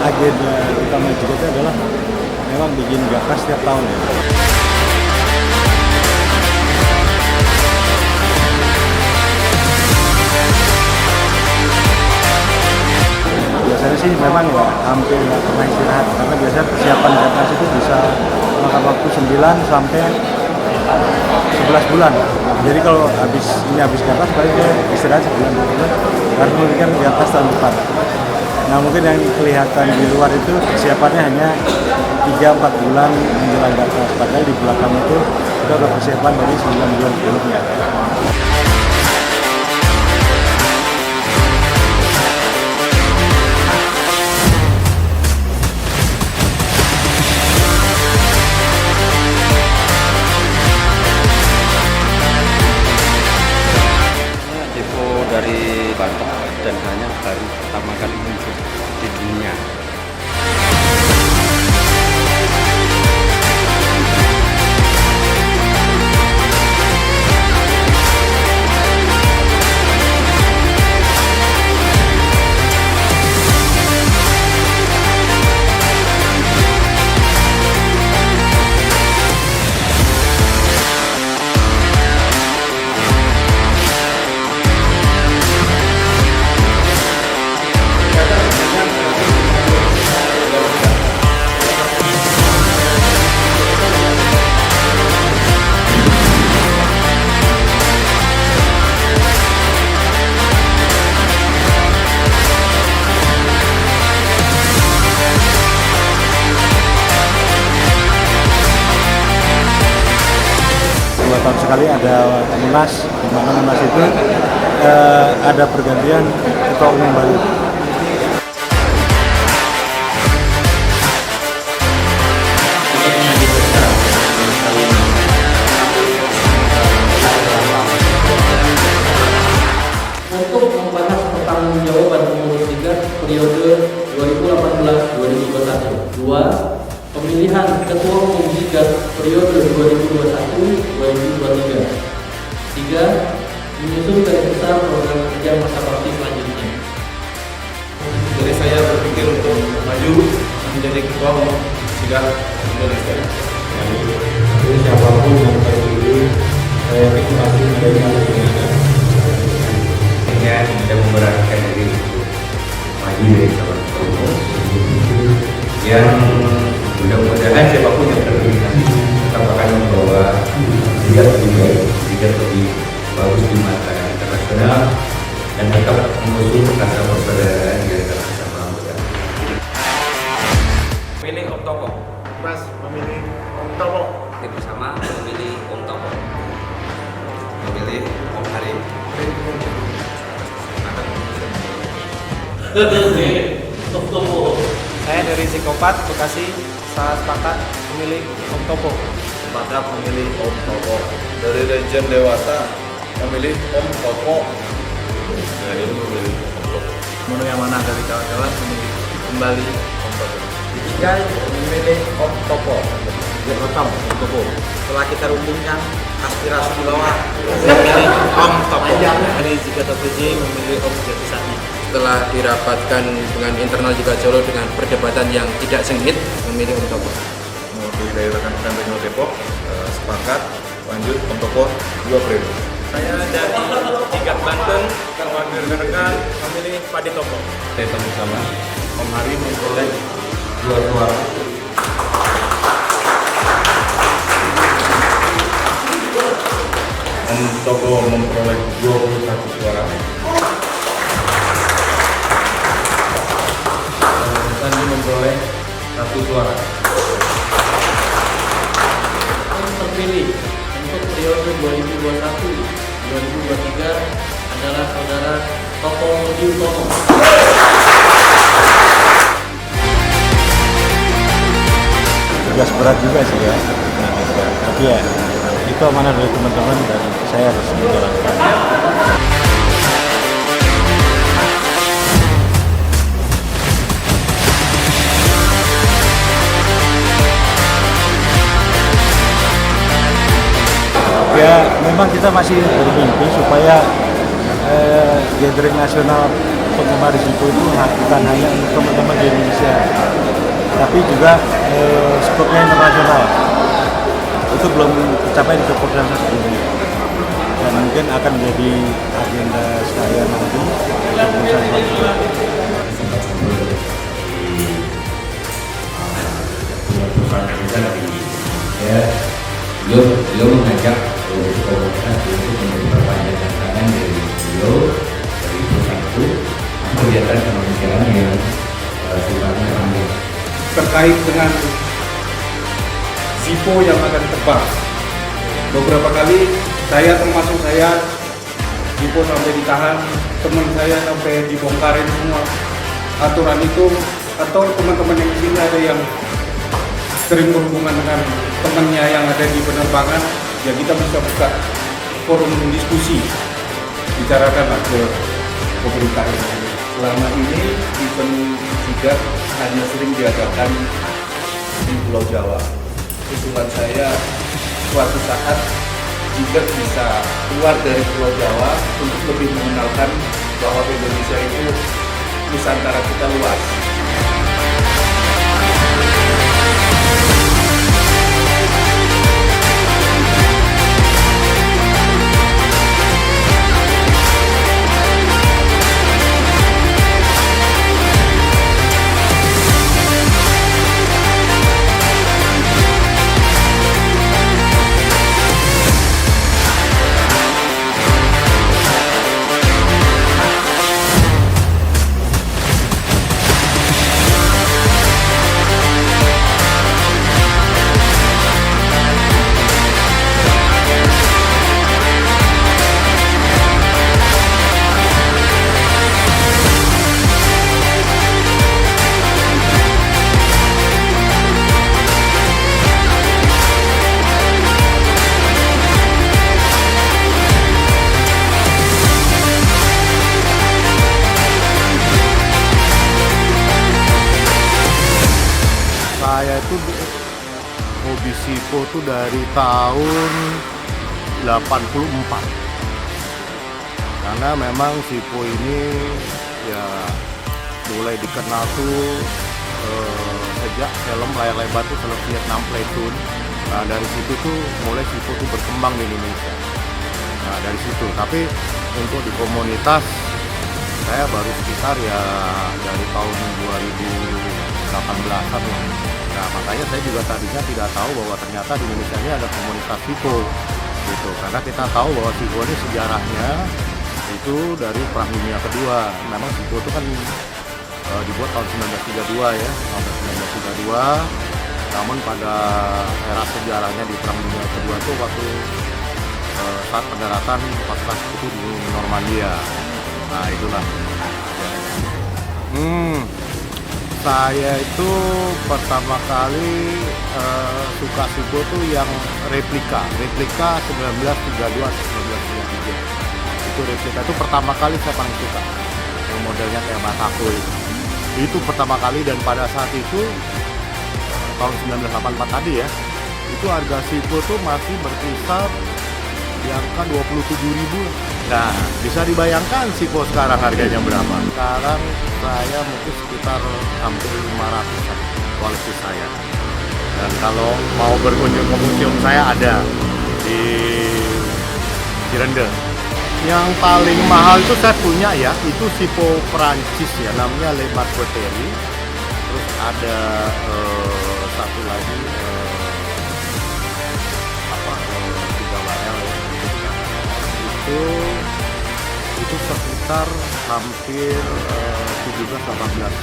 agenda utama juga itu adalah memang bikin gapas setiap tahun ya. Biasanya sih memang ya hampir nggak pernah istirahat karena biasanya persiapan gapas itu bisa makan waktu 9 sampai 11 bulan. Jadi kalau habis gapas paling dia istirahat sebulan baru memikirkan gapas tahun depan. Nah mungkin yang kelihatan di luar itu persiapannya hanya 3-4 bulan menjelang gapas. Padahal di belakang itu kita udah persiapan dari 9 bulan sebelumnya. Dari Banten dan hanya baru pertama kali muncul di dunia. Tahun sekali ada Munas, di mana Munas itu ada pergantian ketua umum baru. Untuk membahas pertanggungjawaban pengurus Liga periode 2018-2021. 2. Pemilihan Ketua Umum Liga periode 2021-2023. 3. Menyusun garis besar program kerja masa bakti selanjutnya. Jadi saya berpikir untuk maju menjadi Ketua Umum Liga Indonesia. Jadi siapapun yang terpilih, saya yakin pasti menerima dukungan. Saya memberanikan diri untuk maju dari calon ketua umum yang mudah-mudahan siapapun yang terpilih nanti tetap akan membawa liga lebih baik, liga lebih bagus di mata internasional dan tetap mengusung rasa persaudaraan di antara sesama anggota. Pilih Om Topo. Mas memilih Om Topo. Tim bersama memilih Om Topo. Memilih Om Harim. Saya dari Psikopat, Bekasi, saya sepakat memilih Om Topo. Maka memilih Om Topo. Dari Legend Dewata memilih Om Topo. Dari itu memilih Om Topo. Menu yang mana dari kawan-kawan memilih kembali Om Topo. Jika memilih Om Topo, Yang pertama Om Topo. setelah kita rumuskan aspirasi di bawah, memilih Om Topo. Dari Jika TPJ memilih Om Jatisani. Setelah dirapatkan dengan internal juga Solo dengan perdebatan yang tidak sengit, memilih Om Topo. Mewakili dari rekan-rekan Regional Depok, sepakat lanjut Om Topo 2 periode. Saya dari Tiga Banten, mewakili rekan-rekan memilih Padi Topo. Saya sama Om Harim memperoleh 2 suara. Om Topo memperoleh 21 suara. Sandi memperoleh 1 suara. Yang terpilih untuk periode 2021-2023 adalah saudara Topo Budi Utomo. Tugas berat juga sih ya, tapi ya itu amanah dari teman-teman dan saya harus menjalankan. Ya memang kita masih bermimpi supaya gathering nasional penggemar Zippo itu bukan hanya untuk teman-teman di Indonesia, tapi juga skopnya internasional. Itu belum tercapai di keputusan ini, dan mungkin akan menjadi agenda saya nanti keputusan selanjutnya. Beliau mengajak komunitas untuk memperpanjang tangan dari beliau dari perusahaan itu kegiatan kemanusiaan yang sifatnya ramai terkait dengan Zippo yang akan terbang. Beberapa kali termasuk saya, Zippo sampai ditahan, teman saya sampai dibongkarin semua aturan itu, atau teman-teman yang di sini ada yang sering berhubungan dengan temannya yang ada di penerbangan, ya kita bisa buka forum diskusi, bicarakanlah ke pemerintah ini. Selama ini event Jigat hanya sering diadakan di Pulau Jawa. Usulan saya suatu saat Jigat bisa keluar dari Pulau Jawa untuk lebih mengenalkan bahwa Indonesia itu Nusantara kita luas. Saya itu hobi Zippo tuh dari tahun 84. Karena memang Zippo ini ya mulai dikenal tuh sejak film layar lebar tuh film Vietnam Platoon. Nah dari situ tuh mulai Zippo tuh berkembang di Indonesia. Nah dari situ, tapi untuk di komunitas saya baru sekitar ya dari tahun 2018-an lah. Nah makanya saya juga tadinya tidak tahu bahwa ternyata di Indonesia ini ada komunitas Zippo gitu, karena kita tahu bahwa Zippo ini sejarahnya itu dari Perang Dunia Kedua. Memang Zippo itu kan dibuat tahun 1932 ya, tahun 1932. Namun pada era sejarahnya di Perang Dunia Kedua itu waktu saat pendaratan pasukan Sekutu di Normandia. Nah itulah. Saya itu pertama kali suka Zippo tuh yang replika 1932 1933. Itu replika itu pertama kali saya paling suka. Yang modelnya kayak Masako itu pertama kali, dan pada saat itu tahun 1984 tadi ya, itu harga Zippo tuh masih berkisar di angka 27.000. Nah, bisa dibayangkan Zippo sekarang harganya berapa? Sekarang saya mungkin sekitar hampir 500-an koleksi saya. Dan kalau mau berkunjung ke museum saya ada di Cirende. Yang paling mahal itu saya punya ya, itu Zippo Perancis ya, namanya Le Marqueterie. Terus ada satu lagi 3WL ya. Itu sekitar hampir 17-18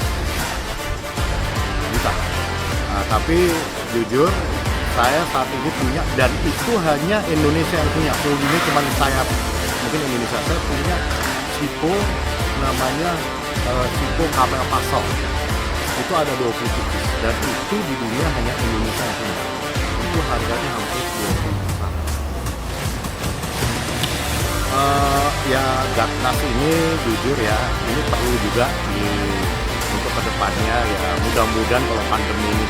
juta. Nah, tapi jujur saya saat ini punya, dan itu hanya Indonesia yang punya. Ini cuma saya, mungkin Indonesia. Saya punya Zippo namanya Zippo Camel Pastel. Itu ada 20 pieces, dan itu di dunia hanya Indonesia yang punya. Itu harganya hampir 20 juta. Ya Gatnas ini jujur ya, ini perlu juga untuk kedepannya ya, mudah-mudahan kalau pandemi ini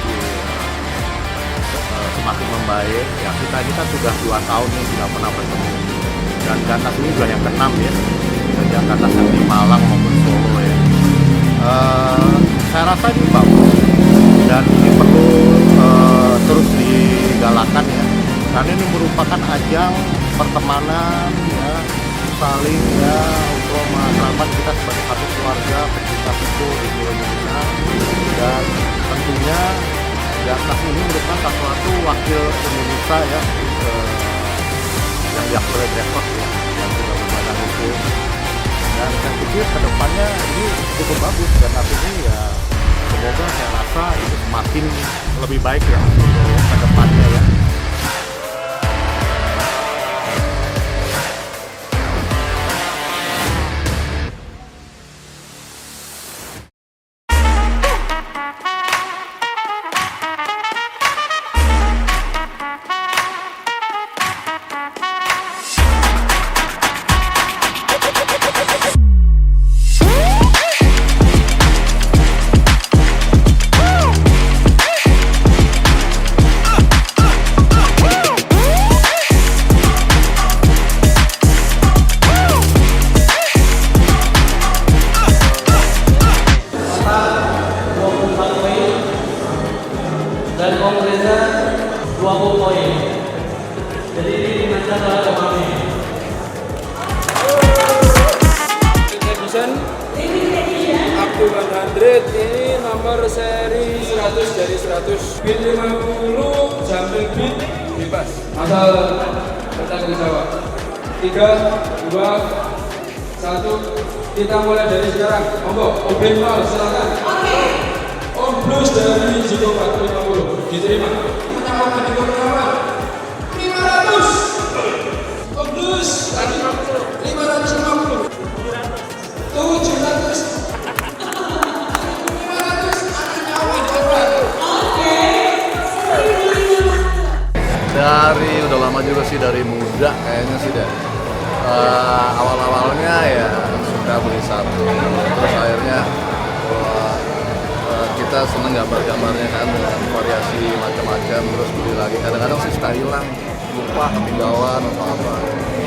semakin membaik ya. Kita ini kan sudah 2 tahun nih tidak pernah bertemu, dan Gatnas ini juga yang ke-6 ya, sejak Gatnas yang di Malang maupun Solo ya. rasa ini bagus dan ini perlu terus digalakan ya, karena ini merupakan ajang pertemanan ya, saling ya, untuk masyarakat kita sebagai satu keluarga pecinta pipo di seluruh Indonesia. Dan tentunya Gatnas ini merupakan satu wakil Indonesia ya, yang diakui oleh Breakfast ya, yang sudah berbadan hukum. Dan saya pikir kedepannya ini cukup bagus, dan artinya ya semoga saya rasa itu semakin lebih baik ya untuk kedepannya ya. Dan Kongresa 20 poin. Jadi ini dimenangkan oleh kami. Abdul 100 ini nomor seri 100 dari 100. Beat 50 jumping beat bebas. Asal bertanggung jawab. 3, 2, 1. Kita mulai dari sekarang. Monggo, open ball silakan. Om Blues dari Jiko 450 diterima. Pertama kategori pertama 500. Om Blues 550. 700. Dari udah lama juga sih, dari muda kayaknya sih deh. Awal-awalnya ya suka beli satu, terus akhirnya kita seneng gambar-gambarnya kan, dengan variasi macam-macam, terus beli lagi. Kadang-kadang sih suka hilang, lupa ketinggalan atau apa.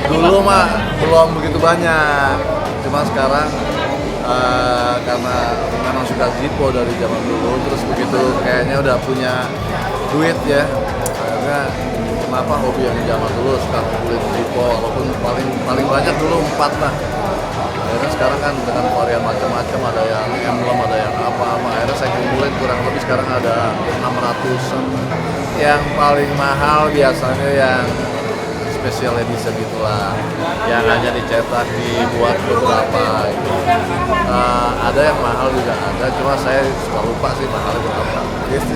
Dulu mah belum begitu banyak, cuma sekarang karena memang suka Zippo dari zaman dulu, terus begitu kayaknya udah punya duit ya, akhirnya kenapa hobi yang zaman dulu suka beli Zippo, walaupun paling banyak dulu 4 lah. Akhirnya sekarang kan dengan varian macam-macam, ada yang emblem, ada yang apa-apa. Akhirnya saya kumpulin kurang lebih sekarang ada 600-an. Yang paling mahal biasanya yang special edition gitulah, yang hanya dicetak, dibuat beberapa gitu. Ada yang mahal juga ada, cuma saya suka lupa sih mahalnya berapa gitu.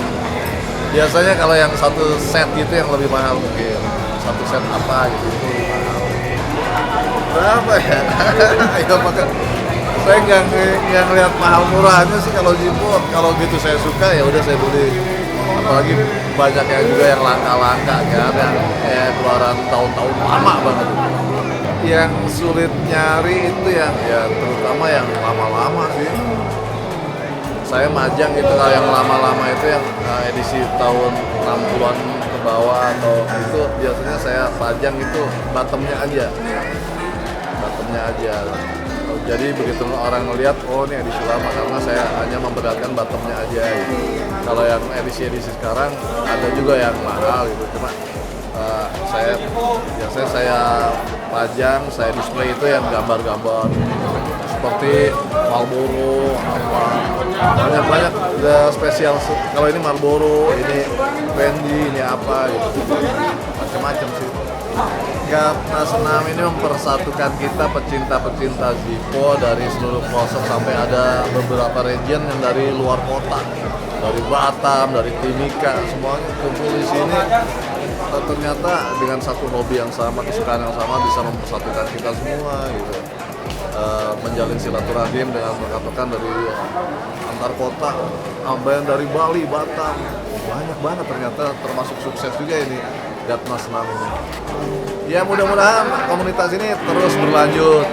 Biasanya kalau yang satu set gitu yang lebih mahal, mungkin satu set apa gitu itu lebih mahal. Berapa ya? Ya maka saya nggak ngeliat mahal murahnya sih. Kalau Zippo, kalau gitu saya suka ya udah saya beli. Apalagi banyak yang juga yang langka-langka kan, yang keluaran tahun-tahun lama banget. Yang sulit nyari itu ya terutama yang lama-lama sih. Saya majang gitu, kalau yang lama-lama itu yang edisi tahun 60-an ke bawah atau itu biasanya saya pajang itu bottomnya aja. Jadi begitu orang ngelihat, oh ini edisi lama, karena saya hanya memperlihatkan bottomnya aja gitu. Kalau yang edisi sekarang ada juga yang mahal gitu, cuma biasanya saya pajang, saya display itu yang gambar-gambar seperti Marlboro, banyak spesial. Kalau ini Marlboro, ini Fendi, ini apa gitu, macam-macam sih. Gatnas 6 ini mempersatukan kita pecinta-pecinta Zippo dari seluruh pelosok, sampai ada beberapa region yang dari luar kota, dari Batam, dari Timika, semuanya kumpul di sini. Ternyata dengan satu hobi yang sama, kesukaan yang sama, bisa mempersatukan kita semua gitu. Menjalin silaturahim dengan rekan-rekan dari antar kota, sampai yang dari Bali, Batam, banyak banget ternyata, termasuk sukses juga ini Gatnas 6 ini. Ya mudah-mudahan komunitas ini terus berlanjut,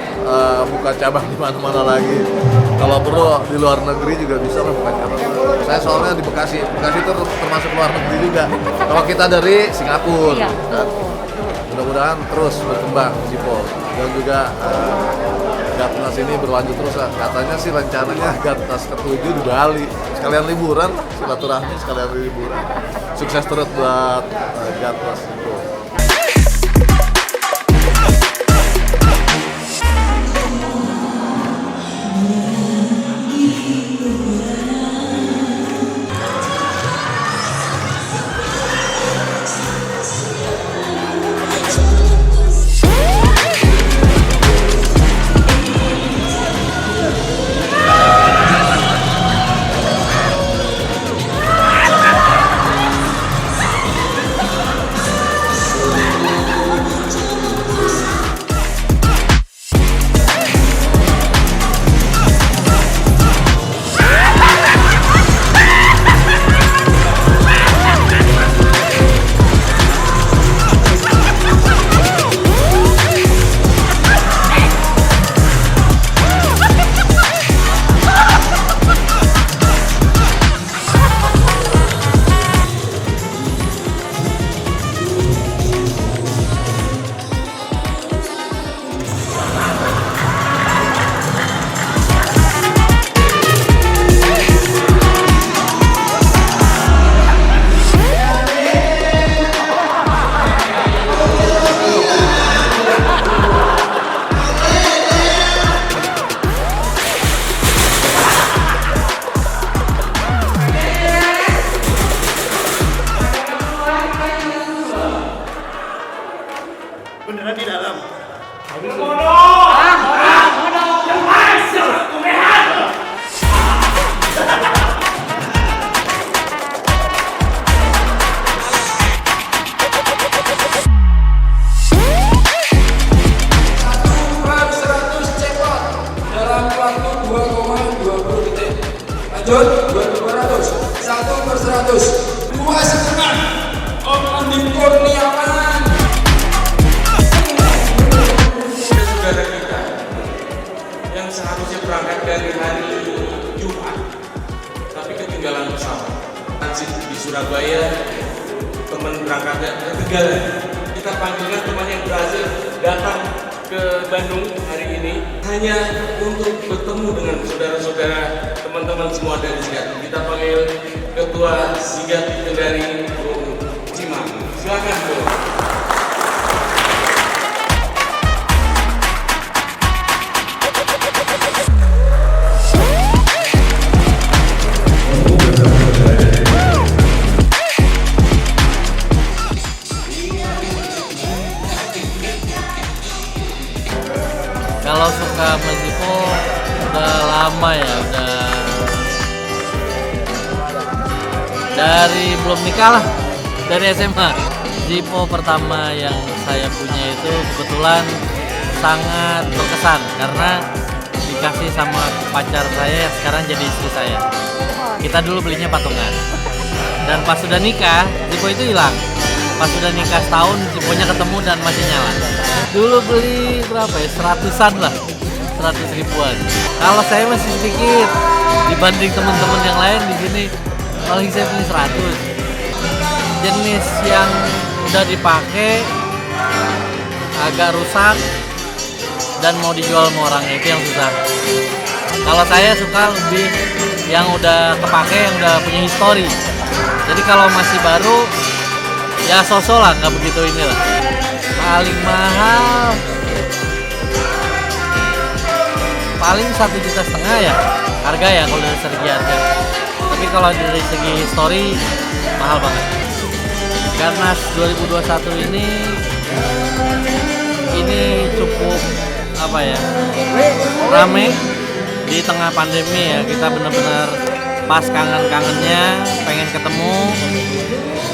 buka cabang di mana-mana lagi. Kalau perlu di luar negeri juga bisa lah buka cabang. Saya soalnya di Bekasi itu termasuk luar negeri juga. Kalau kita dari Singapura, kan? Mudah-mudahan terus berkembang Zippo, dan juga Gatnas ini berlanjut terus lah. Katanya sih rencananya Gatnas ke-7 di Bali. sekalian liburan, silaturahmi sekalian liburan. Sukses terus buat Gatwas itu. Beneran di dalam. Dalam waktu 2,20 detik. Lanjut, 2.200, 1/100, 2,5. Om Andi Kurniawan. Saudara kita yang seharusnya berangkat dari hari Jumat tapi ketinggalan pesawat transit di Surabaya, teman berangkatnya ketinggalan. Kita panggilkan teman yang berhasil datang ke Bandung hari ini hanya untuk bertemu dengan saudara-saudara teman-teman semua dari Sigat. Kita panggil Ketua Sigat Kendari Bung Cimang. Silakan Bung. Kalau suka sama Zippo udah lama ya, udah dari belum nikah lah, dari SMA. Zippo pertama yang saya punya itu kebetulan sangat berkesan karena dikasih sama pacar saya yang sekarang jadi istri saya. Kita dulu belinya patungan, dan pas sudah nikah Zippo itu hilang. Pas sudah nikah setahun Zipponya ketemu dan masih nyala. Dulu beli berapa ya, 100-an lah, 100 ribuan. Kalau saya masih sedikit dibanding teman-teman yang lain di sini, paling saya beli 100. Jenis yang udah dipakai agak rusak dan mau dijual sama orangnya, itu yang susah. Kalau saya suka lebih yang udah kepake, yang udah punya histori. Jadi kalau masih baru ya sosok lah, nggak begitu inilah. Paling mahal paling 1,5 juta ya harga ya kalau dari segi harga. Tapi kalau dari segi histori mahal banget. Karena 2021 ini cukup apa ya, rame di tengah pandemi ya. Kita benar-benar pas kangen-kangennya pengen ketemu,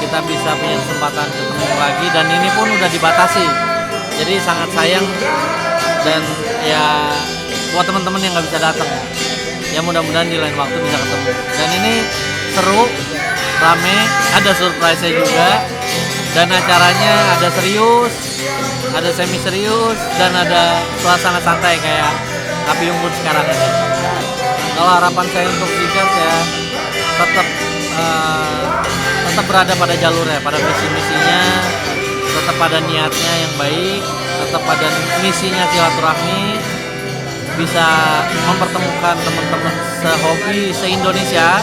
kita bisa punya kesempatan ketemu lagi, dan ini pun udah dibatasi. Jadi sangat sayang, dan ya buat teman-teman yang nggak bisa datang, ya mudah-mudahan di lain waktu bisa ketemu. Dan ini seru, rame, ada surprise-nya juga, dan acaranya ada serius, ada semi serius, dan ada suasana santai kayak Api Unggun sekarang ini. Kalau harapan saya untuk Sigat ya tetap berada pada jalurnya, pada visi-misinya, tetap pada niatnya yang baik, tetap pada misinya silaturahmi, bisa mempertemukan teman-teman sehobi se-Indonesia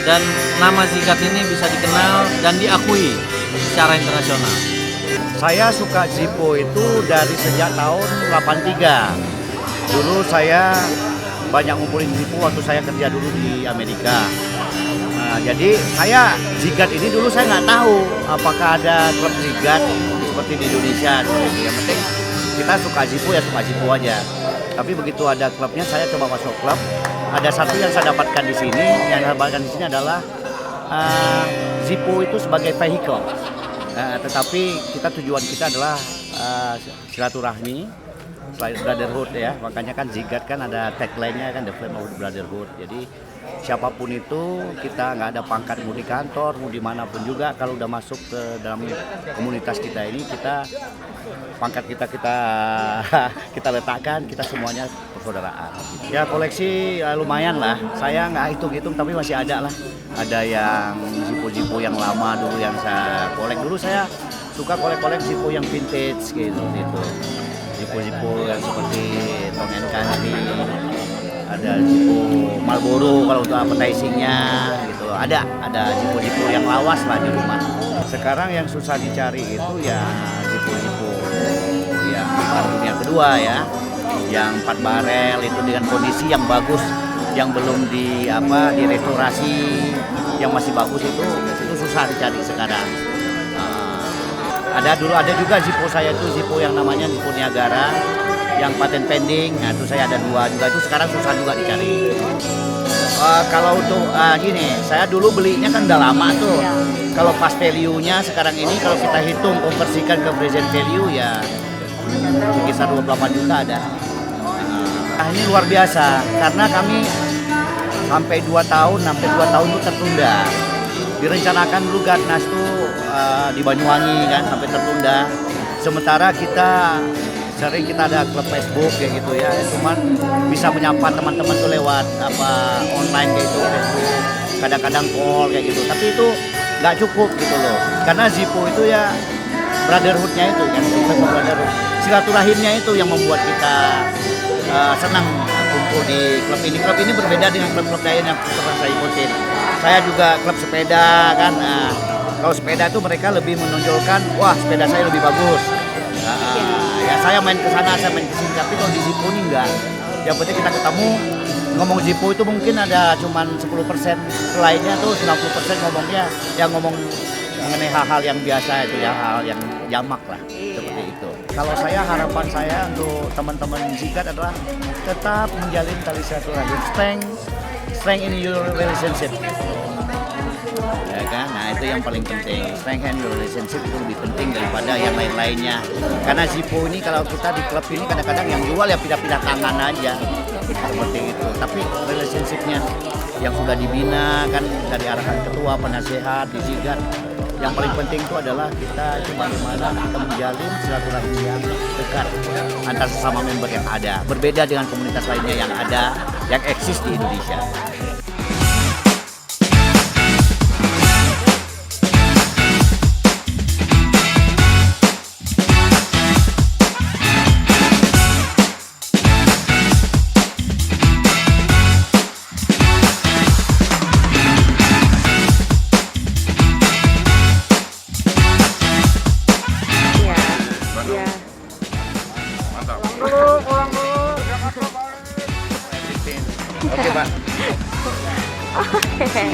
dan nama Zigat ini bisa dikenal dan diakui secara internasional. Saya suka Zippo itu dari sejak tahun 83. Dulu saya banyak ngumpulin Zippo waktu saya kerja dulu di Amerika. Nah, jadi saya Zigat ini dulu saya nggak tahu apakah ada klub Zigat seperti di Indonesia. Yang penting kita suka Zippo ya suka Zippo aja. Tapi begitu ada klubnya saya coba masuk klub. Ada satu yang saya dapatkan di sini, yang saya dapatkan di sini adalah Zippo itu sebagai vehicle. Tetapi tujuan kita adalah silaturahmi, brotherhood ya. Makanya kan Zigat kan ada tagline-nya kan The Flame of the Brotherhood. Jadi siapapun itu kita nggak ada pangkat mau di kantor mau dimanapun juga kalau udah masuk ke dalam komunitas kita ini pangkat kita letakkan kita semuanya persaudaraan. Ya koleksi lumayan lah. Saya nggak hitung-hitung tapi masih ada lah. Ada yang Zippo yang lama dulu yang saya kolek. Dulu saya suka kolek Zippo yang vintage gitu. Zippo yang seperti Tom & Country. Ada Zippo Marlboro kalau untuk appetizing-nya gitu. Ada Zippo yang lawas lah di rumah. Sekarang yang susah dicari itu ya Zippo yang Perang Dunia Kedua ya. Yang 4 barel itu dengan kondisi yang bagus, yang belum direstorasi, yang masih bagus itu susah dicari sekarang. Ada juga Zippo saya itu Zippo yang namanya Zippo Niagara yang paten pending. Nah, itu saya ada 2 juga, itu sekarang susah juga dicari. Kalau untuk gini, saya dulu belinya kan udah lama tuh. Kalau pas value-nya sekarang ini kalau kita hitung konversikan ke present value ya sekitar 28 juta ada. Nah, ini luar biasa karena kami sampai 2 tahun itu tertunda. Direncanakan dulu Gatnas tuh di Banyuwangi kan sampai tertunda. Sementara kita ada klub Facebook kayak gitu ya, cuman bisa menyapa teman-teman tuh lewat online kayak gitu, Facebook, kadang-kadang call kayak gitu. Tapi itu nggak cukup gitu loh, karena Zippo itu ya brotherhood-nya itu kan, brotherhood, silaturahimnya itu yang membuat kita senang kumpul di klub ini. Klub ini berbeda dengan klub-klub lain yang pernah saya ikutin. Saya juga klub sepeda kan. Kalau sepeda itu mereka lebih menonjolkan, wah sepeda saya lebih bagus. Ya saya main ke sana, saya main ke sini. Tapi kalau di Zippo ini enggak. Yang penting kita ketemu, ngomong Zippo itu mungkin ada cuman 10%, lainnya tuh 90% ngomongnya yang ngomong mengenai hal-hal yang biasa itu ya, hal yang jamak lah seperti itu. Kalau saya harapan saya untuk teman-teman Zigat adalah tetap menjalin tali silaturahim, strength in your relationship. Ya kan? Nah itu yang paling penting. Strengthen your relationship itu lebih penting daripada yang lain-lainnya. Karena Zippo ini kalau kita di klub ini kadang-kadang yang jual ya pindah-pindah tangan aja seperti itu. Tapi relationshipnya yang sudah dibina kan dari arahan ketua, penasehat, di Zigat. Yang paling penting itu adalah kita bagaimana kita menjalin silaturahmi yang dekat antar sesama member yang ada. Berbeda dengan komunitas lainnya yang ada, yang eksis di Indonesia. Oke, Pak. Oke.